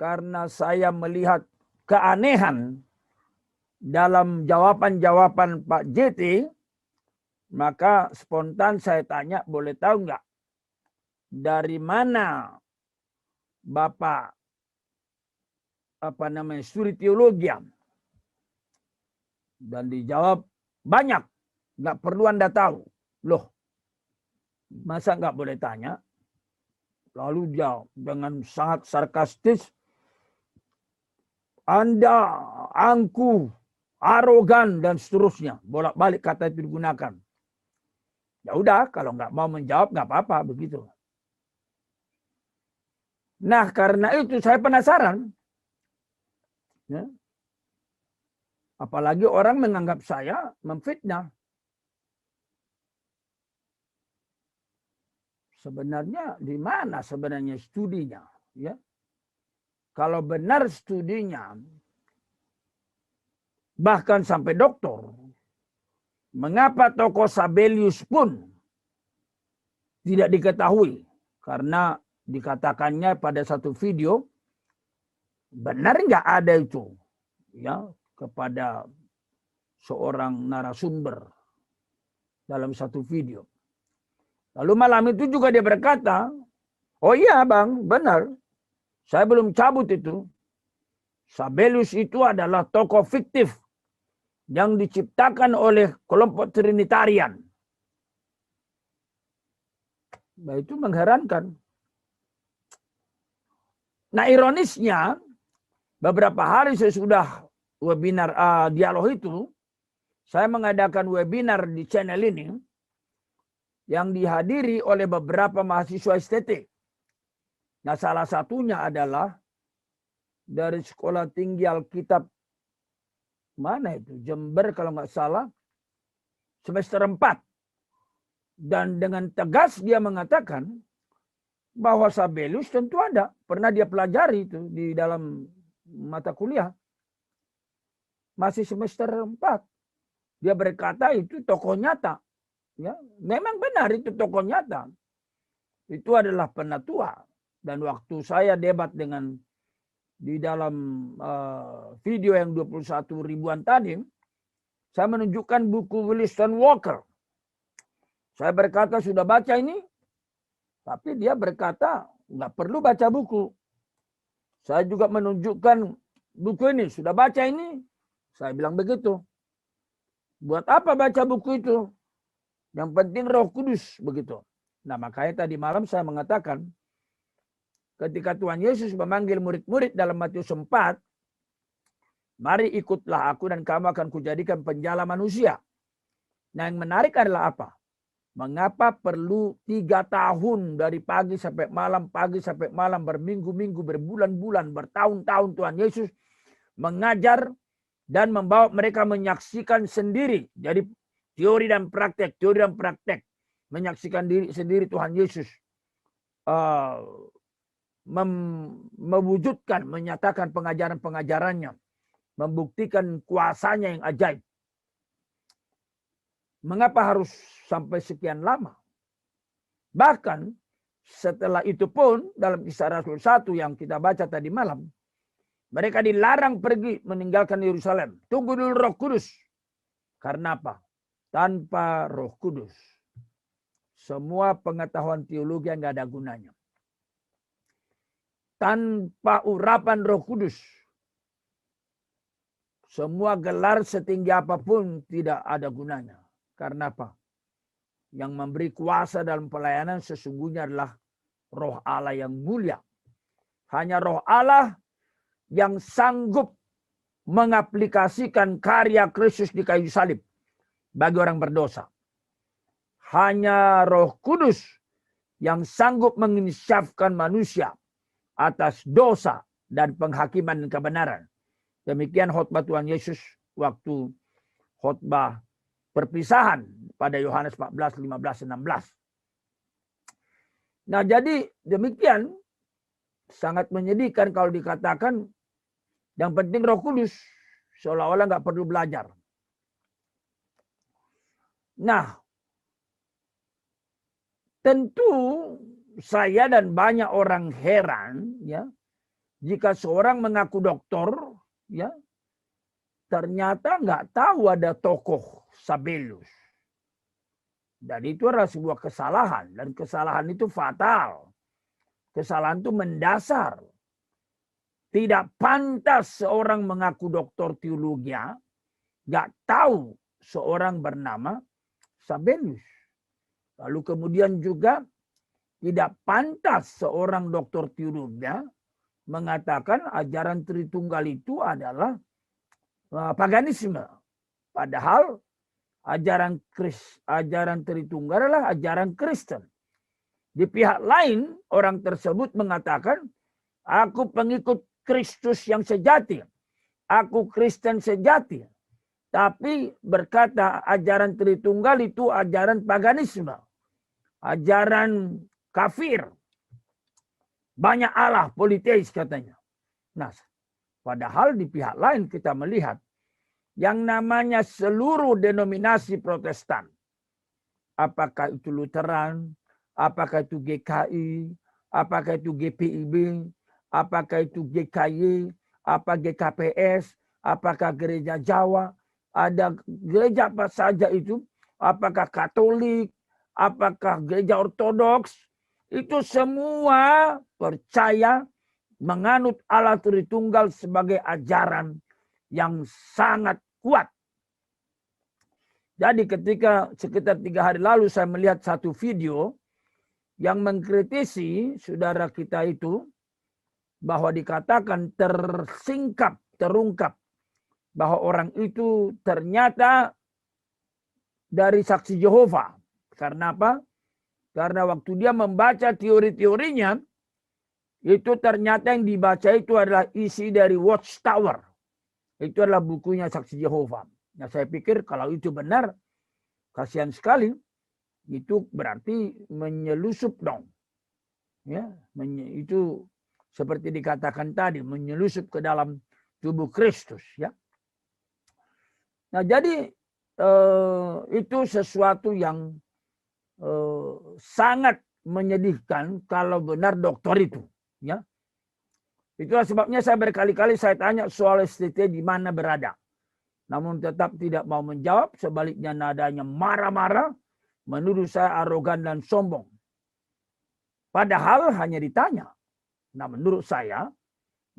karena saya melihat keanehan dalam jawaban-jawaban Pak JT, maka spontan saya tanya, boleh tahu nggak dari mana Bapak studi teologi? Dan dijawab banyak, nggak perlu Anda tahu. Loh, masa nggak boleh tanya? Lalu dia dengan sangat sarkastis, Anda angkuh, arogan dan seterusnya, bolak-balik kata itu digunakan. Ya udah, kalau nggak mau menjawab nggak apa-apa begitu. Nah, karena itu saya penasaran. Ya. Apalagi orang menganggap saya memfitnah. Sebenarnya di mana sebenarnya studinya? Ya. Kalau benar studinya, bahkan sampai doktor, mengapa tokoh Sabelius pun tidak diketahui? Karena dikatakannya pada satu video, benar nggak ada itu ya kepada seorang narasumber dalam satu video. Lalu malam itu juga dia berkata, oh iya bang, benar. Saya belum cabut itu. Sabelius itu adalah tokoh fiktif yang diciptakan oleh kelompok Trinitarian. Nah, itu mengherankan. Nah, ironisnya, beberapa hari sesudah webinar dialog itu, saya mengadakan webinar di channel ini yang dihadiri oleh beberapa mahasiswa STT. Nah, salah satunya adalah dari Sekolah Tinggi Alkitab mana itu? Jember kalau nggak salah, semester 4. Dan dengan tegas dia mengatakan bahwa Sabelius tentu ada. Pernah dia pelajari itu di dalam mata kuliah. Masih semester 4. Dia berkata itu tokoh nyata. Ya, memang benar itu tokoh nyata. Itu adalah penatua. Dan waktu saya debat dengan di dalam video yang 21 ribuan tadi, saya menunjukkan buku Williston Walker. Saya berkata sudah baca ini, tapi dia berkata nggak perlu baca buku. Saya juga menunjukkan buku ini, sudah baca ini. Saya bilang begitu. Buat apa baca buku itu? Yang penting Roh Kudus begitu. Nah, makanya tadi malam saya mengatakan ketika Tuhan Yesus memanggil murid-murid dalam Matius 4, mari ikutlah aku dan kamu akan kujadikan penjala manusia. Nah, yang menarik adalah apa? Mengapa perlu 3 tahun dari pagi sampai malam, berminggu-minggu, berbulan-bulan, bertahun-tahun Tuhan Yesus mengajar dan membawa mereka menyaksikan sendiri. Jadi teori dan praktek. Menyaksikan diri sendiri Tuhan Yesus. Mewujudkan, menyatakan pengajaran-pengajarannya. Membuktikan kuasanya yang ajaib. Mengapa harus sampai sekian lama? Bahkan setelah itu pun dalam Kisah Rasul 1 yang kita baca tadi malam, mereka dilarang pergi meninggalkan Yerusalem. Tunggu dulu Roh Kudus. Karena apa? Tanpa Roh Kudus, semua pengetahuan teologi yang nggak ada gunanya. Tanpa urapan Roh Kudus, semua gelar setinggi apapun tidak ada gunanya. Karena apa? Yang memberi kuasa dalam pelayanan sesungguhnya adalah Roh Allah yang mulia. Hanya Roh Allah yang sanggup mengaplikasikan karya Kristus di kayu salib bagi orang berdosa. Hanya Roh Kudus yang sanggup menginsyafkan manusia atas dosa dan penghakiman dan kebenaran. Demikian khotbah Tuhan Yesus waktu khotbah perpisahan pada Yohanes 14, 15, 16. Nah, jadi demikian sangat menyedihkan kalau dikatakan yang penting Roh Kudus, seolah-olah nggak perlu belajar. Nah, tentu saya dan banyak orang heran ya jika seorang mengaku doktor, ya, ternyata nggak tahu ada tokoh Sabellius. Dan itu adalah sebuah kesalahan. Dan kesalahan itu fatal. Kesalahan itu mendasar. Tidak pantas seorang mengaku doktor teologi, nggak tahu seorang bernama Sabellius. Lalu kemudian juga tidak pantas seorang doktor teologi mengatakan ajaran Tritunggal itu adalah paganisme. Padahal ajaran Tritunggal adalah ajaran Kristen. Di pihak lain, orang tersebut mengatakan, aku pengikut Kristus yang sejati. Aku Kristen sejati. Tapi berkata ajaran Tritunggal itu ajaran paganisme. Ajaran kafir. Banyak Allah, politeis katanya. Nah, padahal di pihak lain kita melihat yang namanya seluruh denominasi Protestan. Apakah itu Lutheran, apakah itu GKI, apakah itu GPIB, apakah itu GKY, apa GKPS, apakah gereja Jawa, ada gereja apa saja itu, apakah Katolik, apakah gereja Ortodoks, itu semua percaya menganut Allah Tritunggal sebagai ajaran yang sangat kuat. Jadi ketika sekitar 3 hari lalu saya melihat satu video yang mengkritisi saudara kita itu, bahwa dikatakan terungkap bahwa orang itu ternyata dari saksi Yehova. Karena apa? Karena waktu dia membaca teori-teorinya, itu ternyata yang dibaca itu adalah isi dari Watchtower. Itu adalah bukunya saksi Yehova. Nah, saya pikir kalau itu benar, kasihan sekali. Itu berarti menyelusup dong. Ya, itu seperti dikatakan tadi, menyelusup ke dalam tubuh Kristus. Ya. Nah, jadi itu sesuatu yang sangat menyedihkan kalau benar dokter itu. Ya. Itulah sebabnya saya berkali-kali saya tanya soal STT di mana berada. Namun tetap tidak mau menjawab, sebaliknya nadanya marah-marah, menuduh saya arogan dan sombong. Padahal hanya ditanya. Nah, menurut saya,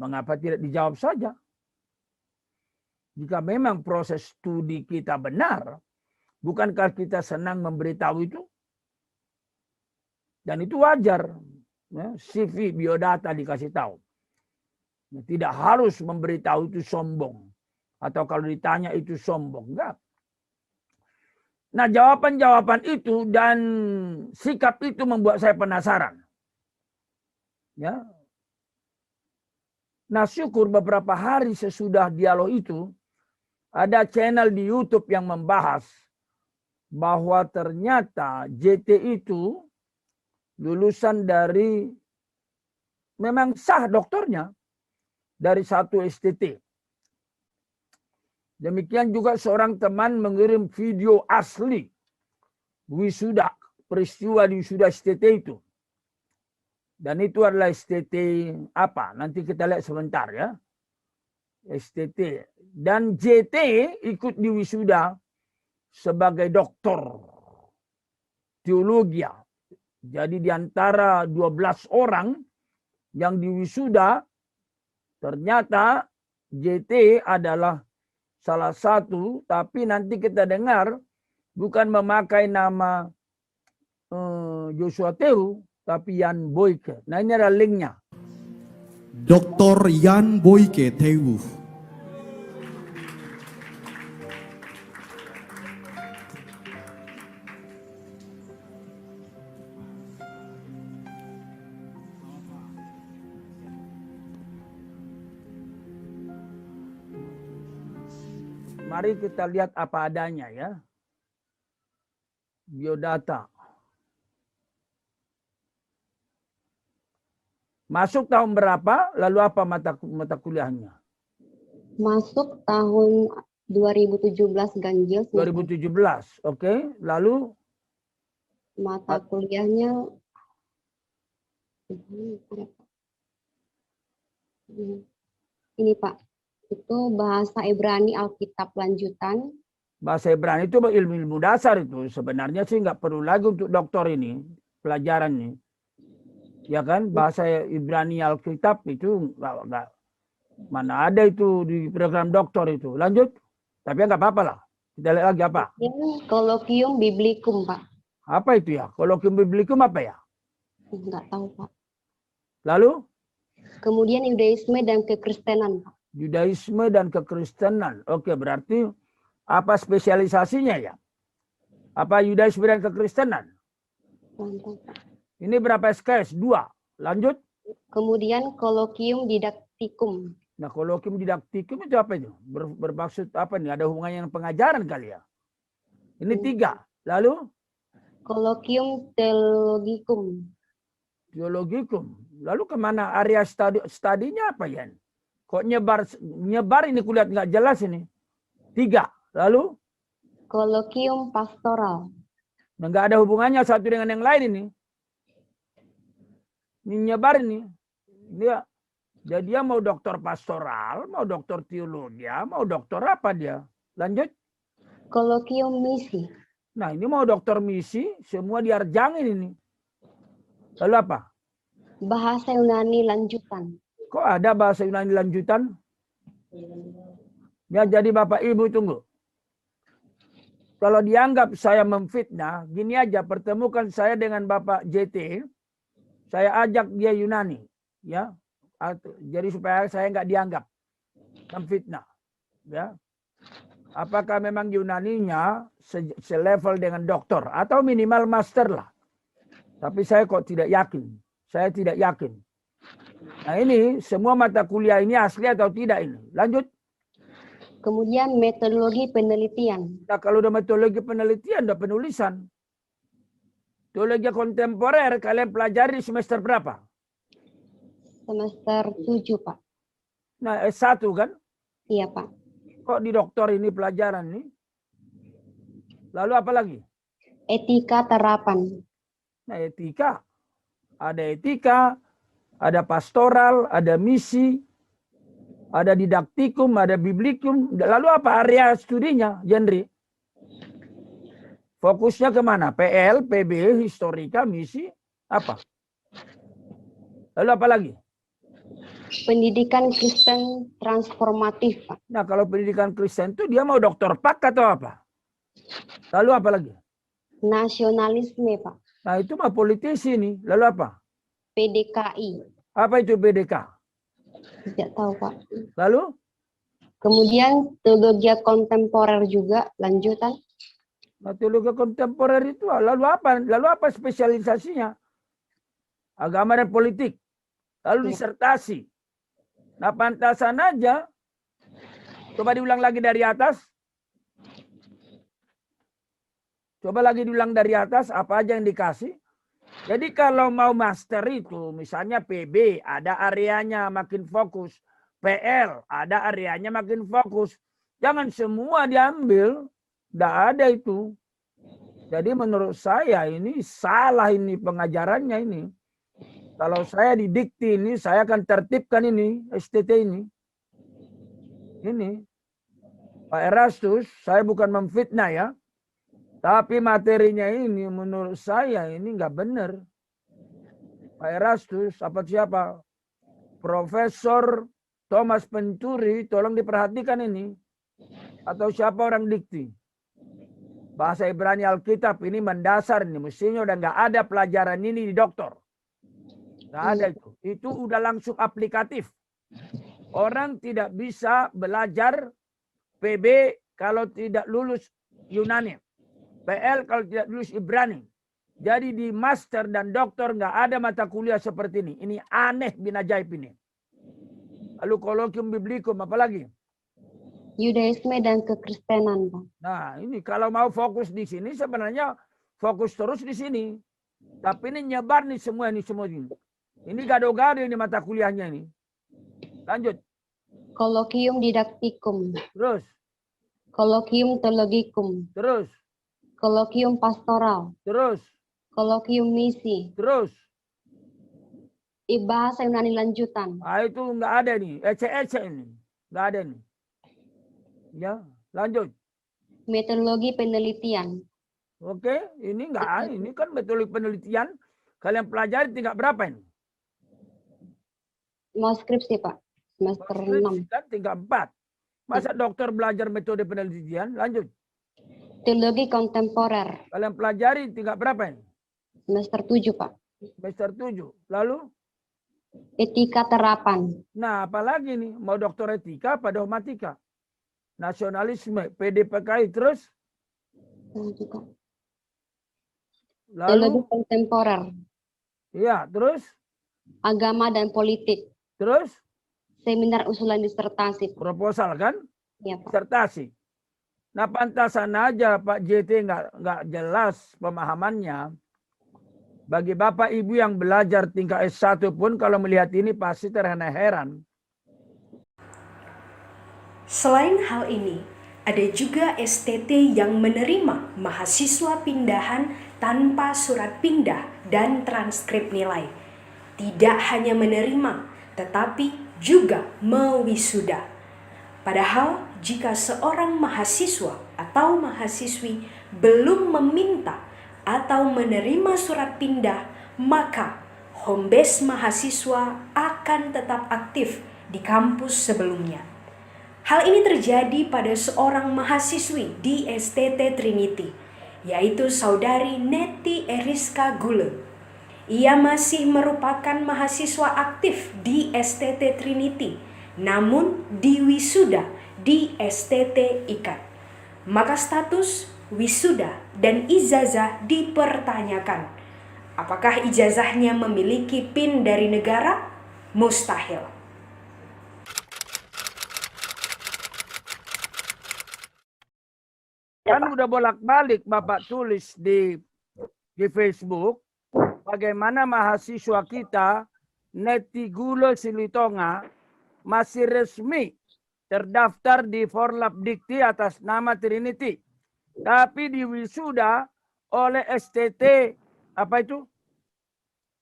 mengapa tidak dijawab saja? Jika memang proses studi kita benar, bukankah kita senang memberitahu itu? Dan itu wajar. Ya, CV, biodata dikasih tahu. Tidak harus memberitahu itu sombong. Atau kalau ditanya itu sombong. Enggak. Nah, jawaban-jawaban itu dan sikap itu membuat saya penasaran. Ya. Nah, syukur beberapa hari sesudah dialog itu, ada channel di YouTube yang membahas bahwa ternyata JT itu lulusan dari, memang sah doktornya, dari satu STT. Demikian juga seorang teman mengirim video asli wisuda, peristiwa di wisuda STT itu. Dan itu adalah STT apa? Nanti kita lihat sebentar ya. STT. Dan JT ikut di wisuda sebagai doktor teologi. Jadi di antara 12 orang yang di wisuda, ternyata JT adalah salah satu, tapi nanti kita dengar bukan memakai nama Joshua Tehu, tapi Jan Boyke. Nah, ini adalah linknya. Dr. Jan Boyke Tehu. Mari kita lihat apa adanya ya. Biodata. Masuk tahun berapa? Lalu apa mata kuliahnya? Masuk tahun 2017 ganjil. 2017, oke. Lalu mata kuliahnya Ini Pak, itu bahasa Ibrani Alkitab lanjutan. Bahasa Ibrani itu ilmu dasar itu. Sebenarnya sih nggak perlu lagi untuk doktor ini, pelajaran ini. Ya kan, bahasa Ibrani Alkitab itu nggak mana ada itu di program doktor itu. Lanjut, tapi nggak apa-apa lah. Kita lihat lagi apa. Yang Kolokium Biblikum Pak. Apa itu ya? Kolokium Biblikum apa ya? Nggak tahu Pak. Lalu? Kemudian Yudaisme dan Kekristenan Pak. Yudaisme dan Kekristenan. Oke, berarti apa spesialisasinya ya? Apa Yudaisme dan Kekristenan? Mantap, Pak. Ini berapa SKS? 2. Lanjut. Kemudian Kolokium Didaktikum. Nah, kolokium didaktikum itu apa itu? Bermaksud apa nih? Ada hubungannya dengan pengajaran kali ya? Ini 3. Lalu? Kolokium Teologikum. Teologikum. Lalu kemana area studinya apa ya? Kok nyebar ini kulihat nggak jelas ini. 3. Lalu? Kolokium Pastoral. Nah, nggak ada hubungannya satu dengan yang lain ini. Ini nyebar ini. Dia jadi dia mau dokter pastoral, mau dokter teologi, mau dokter apa dia? Lanjut. Kolokium Misi. Nah, ini mau dokter misi, semua diarjangin ini. Lalu apa? Bahasa Yunani lanjutan. Kok ada bahasa Yunani lanjutan? Ya, jadi Bapak Ibu tunggu. Kalau dianggap saya memfitnah, gini aja, pertemukan saya dengan Bapak JT, saya ajak dia Yunani, ya. Jadi supaya saya nggak dianggap memfitnah, ya. Apakah memang Yunaninya selevel dengan doktor atau minimal master lah? Tapi saya kok tidak yakin. Saya tidak yakin. Nah, ini semua mata kuliah ini asli atau tidak ini? Lanjut. Kemudian metodologi penelitian. Nah, kalau udah metodologi penelitian, udah penulisan. Teologi kontemporer kalian pelajari di semester berapa? Semester 7, Pak. Nah, S1 kan? Iya, Pak. Kok di doktor ini pelajaran nih? Lalu apa lagi? Etika terapan. Nah, etika. Ada etika, ada pastoral, ada misi, ada didaktikum, ada biblikum. Lalu apa area studinya, Jendri? Fokusnya kemana? PL, PB, historika, misi, apa? Lalu apa lagi? Pendidikan Kristen transformatif, Pak. Nah, kalau pendidikan Kristen itu dia mau doktor pak atau apa? Lalu apa lagi? Nasionalisme, Pak. Nah, itu mah politisi nih. Lalu apa? PDKI. Apa itu BDK? Tidak tahu, Pak. Lalu? Kemudian teologi kontemporer juga lanjutan. Nah, teologi kontemporer itu lalu apa? Lalu apa spesialisasinya? Agama dan politik. Lalu disertasi. Nah, pantasan aja. Coba diulang lagi dari atas. Coba lagi diulang dari atas, apa aja yang dikasih. Jadi kalau mau master itu, misalnya PB, ada areanya makin fokus. PL, ada areanya makin fokus. Jangan semua diambil. Tidak ada itu. Jadi menurut saya ini salah ini pengajarannya ini. Kalau saya didikti ini, saya akan tertibkan ini, STT ini. Ini. Pak Erastus, saya bukan memfitnah ya. Tapi materinya ini menurut saya ini nggak benar. Pak Erastus, apa siapa? Profesor Thomas Penturi, tolong diperhatikan ini. Atau siapa orang dikti? Bahasa Ibrani Alkitab ini mendasar ini. Mestinya udah nggak ada pelajaran ini di doktor. Nggak ada itu. Itu udah langsung aplikatif. Orang tidak bisa belajar PB kalau tidak lulus Yunani. PL kalau tidak lulus Ibrani. Jadi di master dan doktor nggak ada mata kuliah seperti ini. Ini aneh bin ajaib ini. Lalu kolokium biblikum apa lagi? Yudaisme dan kekristenan, Pak. Nah, ini kalau mau fokus di sini sebenarnya fokus terus di sini. Tapi ini nyebar nih semua ini. Ini gado-gado ini mata kuliahnya ini. Lanjut. Kolokium didaktikum. Terus. Kolokium teologikum. Terus. Kolokium pastoral. Terus. Kolokium misi. Terus. Bahasa Yunani lanjutan. Ah, itu nggak ada nih. Ece-ece ini. Nggak ada nih. Ya, lanjut. Metodologi penelitian. Oke, ini enggak, ini kan metode penelitian. Kalian pelajari tingkat berapa ini? Mau skripsi, Pak. Semester Skripsi 6. kan tingkat 4. Masa dokter belajar metode penelitian? Lanjut. Teologi kontemporer. Kalian pelajari tingkat berapa ini? Semester 7, Pak. Semester 7. Lalu? Etika terapan. Nah, apalagi nih? Mau dokter etika apa dogmatika? Nasionalisme, PDPKI, terus? Teologi Lalu? kontemporer. Iya, terus? Agama dan politik. Terus? Seminar usulan disertasi. Proposal kan? Ya, Pak. Disertasi. Nah, pantasan aja Pak JT nggak jelas pemahamannya. Bagi Bapak Ibu yang belajar tingkat S1 pun kalau melihat ini pasti terheran-heran. Selain hal ini, ada juga STT yang menerima mahasiswa pindahan tanpa surat pindah dan transkrip nilai. Tidak hanya menerima, tetapi juga mewisuda. Padahal jika seorang mahasiswa atau mahasiswi belum meminta atau menerima surat pindah, maka home base mahasiswa akan tetap aktif di kampus sebelumnya. Hal ini terjadi pada seorang mahasiswi di STT Trinity, yaitu saudari Neti Eriska Gule. Ia masih merupakan mahasiswa aktif di STT Trinity, namun diwisuda di STT IKAT. Maka status wisuda dan ijazah dipertanyakan. Apakah ijazahnya memiliki PIN dari negara? Mustahil. Kan udah bolak-balik Bapak tulis di Facebook bagaimana mahasiswa kita Neti Gule Silitonga masih resmi terdaftar di Forlap Dikti atas nama Trinity. Tapi diwisuda oleh STT apa itu?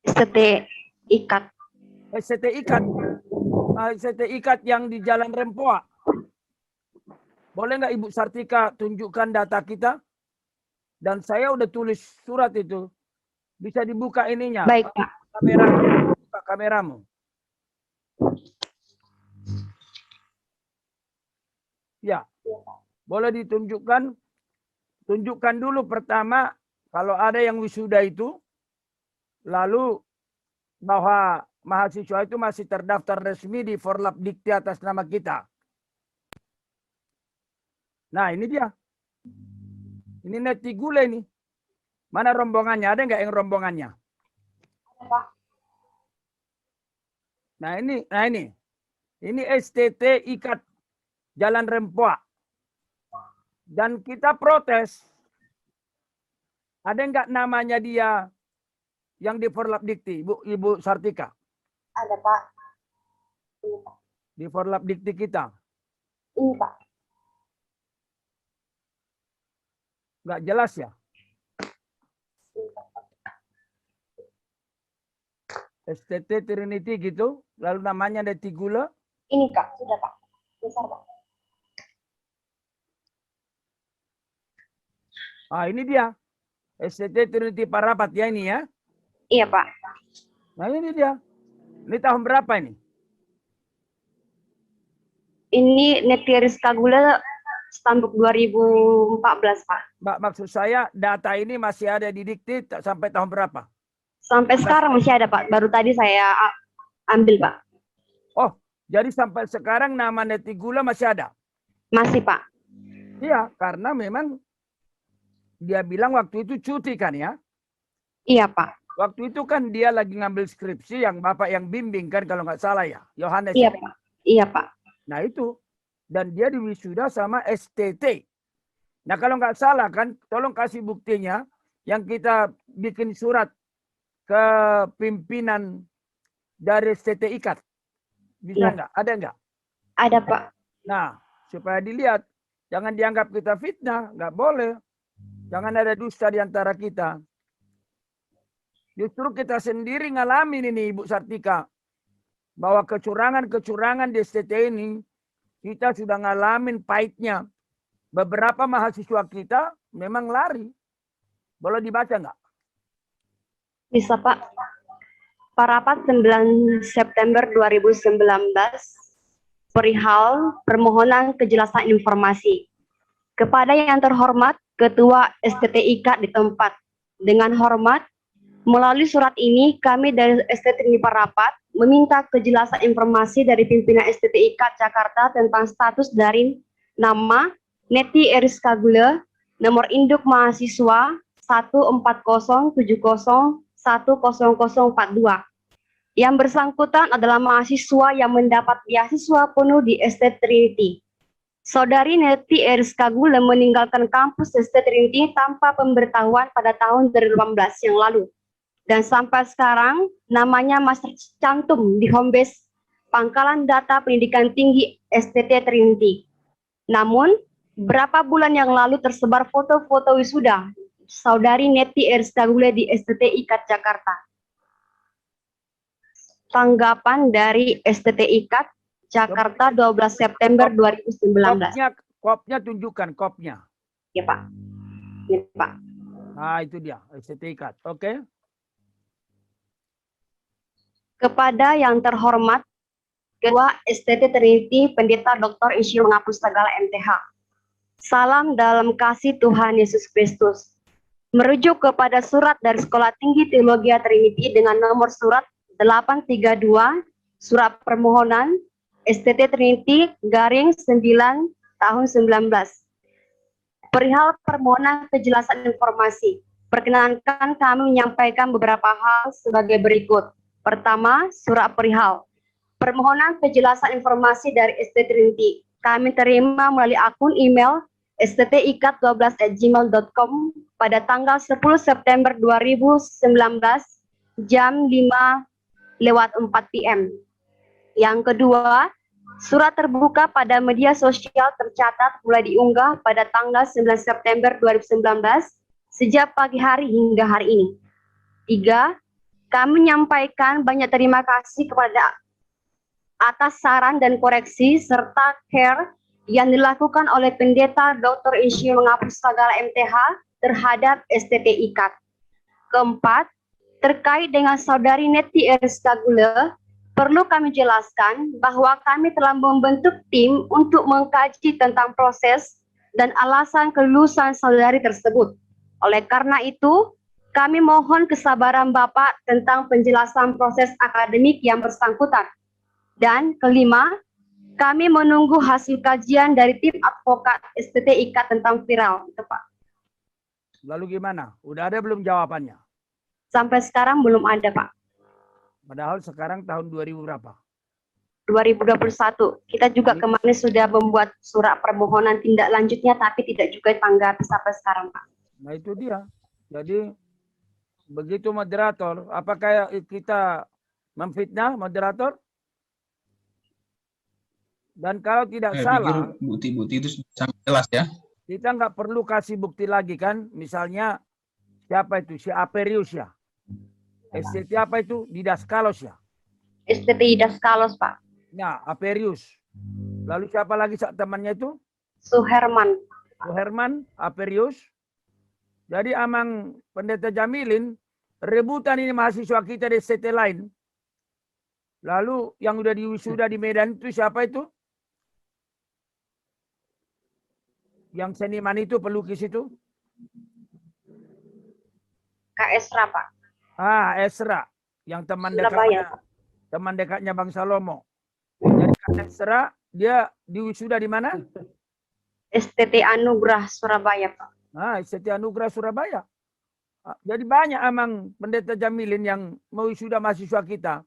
STT IKAT. STT IKAT. STT IKAT yang di Jalan Rempoa. Boleh nggak Ibu Sartika tunjukkan data kita? Dan saya udah tulis surat itu. Bisa dibuka ininya. Baik, Pak. Kameramu. Buka kameramu. Ya. Boleh ditunjukkan. Tunjukkan dulu pertama kalau ada yang wisuda itu. Lalu bahwa mahasiswa itu masih terdaftar resmi di Forlap Dikti atas nama kita. Nah ini dia. Ini Neti Gule ini. Mana rombongannya? Ada nggak yang rombongannya? Nah ini. Ini STT IKAT Jalan Rempoa. Dan kita protes. Ada nggak namanya dia yang di Forlap Dikti, Ibu Sartika? Ada, Pak. Ini, Pak. Di Forlap Dikti kita. Ini, Pak. Nggak jelas ya? STT Trinity gitu, lalu namanya Neti Gule. Ini, Kak. Sudah, Pak. Besar, Pak. Ah ini dia. STT Trinity Parapat ya ini ya. Iya, Pak. Nah ini dia. Ini tahun berapa ini? Ini Neti Eriska Gule Stambuk 2014, Pak. Mbak, maksud saya data ini masih ada di Dikti sampai tahun berapa? Sampai sekarang masih ada, Pak. Baru tadi saya ambil, Pak. Oh, jadi sampai sekarang nama Neti Gule masih ada? Masih, Pak. Iya, karena memang dia bilang waktu itu cuti kan ya? Iya, Pak. Waktu itu kan dia lagi ngambil skripsi yang Bapak yang bimbing kan kalau nggak salah ya? Yohanes. Iya, Pak. Iya, Pak. Nah itu. Dan dia diwisuda sama STT. Nah kalau nggak salah kan, tolong kasih buktinya. Yang kita bikin surat ke pimpinan dari STT IKAT. Bisa nggak? Ada nggak? Ada, Pak. Nah, supaya dilihat. Jangan dianggap kita fitnah. Nggak boleh. Jangan ada dusta di antara kita. Justru kita sendiri ngalamin ini Ibu Sartika. Bahwa kecurangan-kecurangan di STT ini, kita sudah ngalamin pahitnya. Beberapa mahasiswa kita memang lari. Boleh dibaca nggak? Bisa Pak. Parapat 9 September 2019 perihal permohonan kejelasan informasi. Kepada yang terhormat Ketua STTIK di tempat. Dengan hormat, melalui surat ini kami dari STT Parapat meminta kejelasan informasi dari pimpinan STTIK Jakarta tentang status dari nama Neti Eriska Gule, nomor induk mahasiswa 14070100042. Yang bersangkutan adalah mahasiswa yang mendapat beasiswa penuh di ST Trinity. Saudari Neti Eriska Gule meninggalkan kampus ST Trinity tanpa pemberitahuan pada tahun 2018 yang lalu. Dan sampai sekarang namanya masih tercantum di homebase Pangkalan Data Pendidikan Tinggi STT Trinity. Namun, berapa bulan yang lalu tersebar foto-foto wisuda Saudari Neti Eriska Gule di STTIK Jakarta. Tanggapan dari STTIK Jakarta 12 September 2019. Kopnya tunjukkan kopnya. Ya Pak. Ya Pak. Nah itu dia STTIK. Oke. Kepada yang terhormat Ketua STT Trinity Pendeta Dr. Insinyur Mangapustagala MTH. Salam dalam kasih Tuhan Yesus Kristus. Merujuk kepada surat dari Sekolah Tinggi Teologi Trinity dengan nomor surat 832, surat permohonan STT Trinity garing 9 tahun 19. Perihal permohonan kejelasan informasi. Perkenankan kami menyampaikan beberapa hal sebagai berikut. Pertama, surat perihal permohonan kejelasan informasi dari STT Trinity. Kami terima melalui akun email sttIK12@gmail.com pada tanggal 10 September 2019 jam 5:04 PM. Yang kedua, surat terbuka pada media sosial tercatat mulai diunggah pada tanggal 9 September 2019 sejak pagi hari hingga hari ini. 3. Kami menyampaikan banyak terima kasih kepada atas saran dan koreksi serta care yang dilakukan oleh Pendeta Dr. Insinyur Mangapustagala MTH terhadap STTIK. Keempat, terkait dengan Saudari Neti Eriska Gule, perlu kami jelaskan bahwa kami telah membentuk tim untuk mengkaji tentang proses dan alasan kelulusan saudari tersebut. Oleh karena itu, kami mohon kesabaran Bapak tentang penjelasan proses akademik yang bersangkutan. Dan kelima, kami menunggu hasil kajian dari tim advokat STTIK tentang viral. Itu, Pak. Lalu gimana? Udah ada belum jawabannya? Sampai sekarang belum ada, Pak. Padahal sekarang tahun 2000 berapa? 2021. Kita juga kemarin sudah membuat surat permohonan tindak lanjutnya, tapi tidak juga ditanggapi sampai sekarang, Pak. Nah itu dia. Jadi begitu moderator, apakah kita memfitnah moderator? Dan kalau tidak salah, bukti-bukti itu sangat jelas ya. Kita nggak perlu kasih bukti lagi kan? Misalnya siapa itu? Si Aperius ya. STT apa itu? Didaskalos ya. STT Didaskalos, Pak. Nah, Aperius. Lalu siapa lagi temannya itu? Suherman. Suherman, Aperius. Jadi amang Pendeta Jamilin, rebutan ini mahasiswa kita di STT lain. Lalu yang udah diwisuda di Medan itu siapa itu? Yang seniman itu, pelukis itu? Kak Esra, Pak. Ah, Esra. Yang teman dekatnya Bang Salomo. Jadi Kak Esra, dia diwisuda di mana? STT Anugerah Surabaya, Pak. Nah, STT Anugerah Surabaya. Jadi banyak emang Pendeta Jamilin yang mewisuda mahasiswa kita.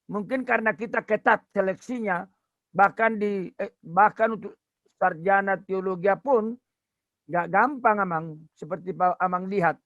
Mungkin karena kita ketat seleksinya, bahkan untuk sarjana teologi pun nggak gampang amang, seperti amang lihat.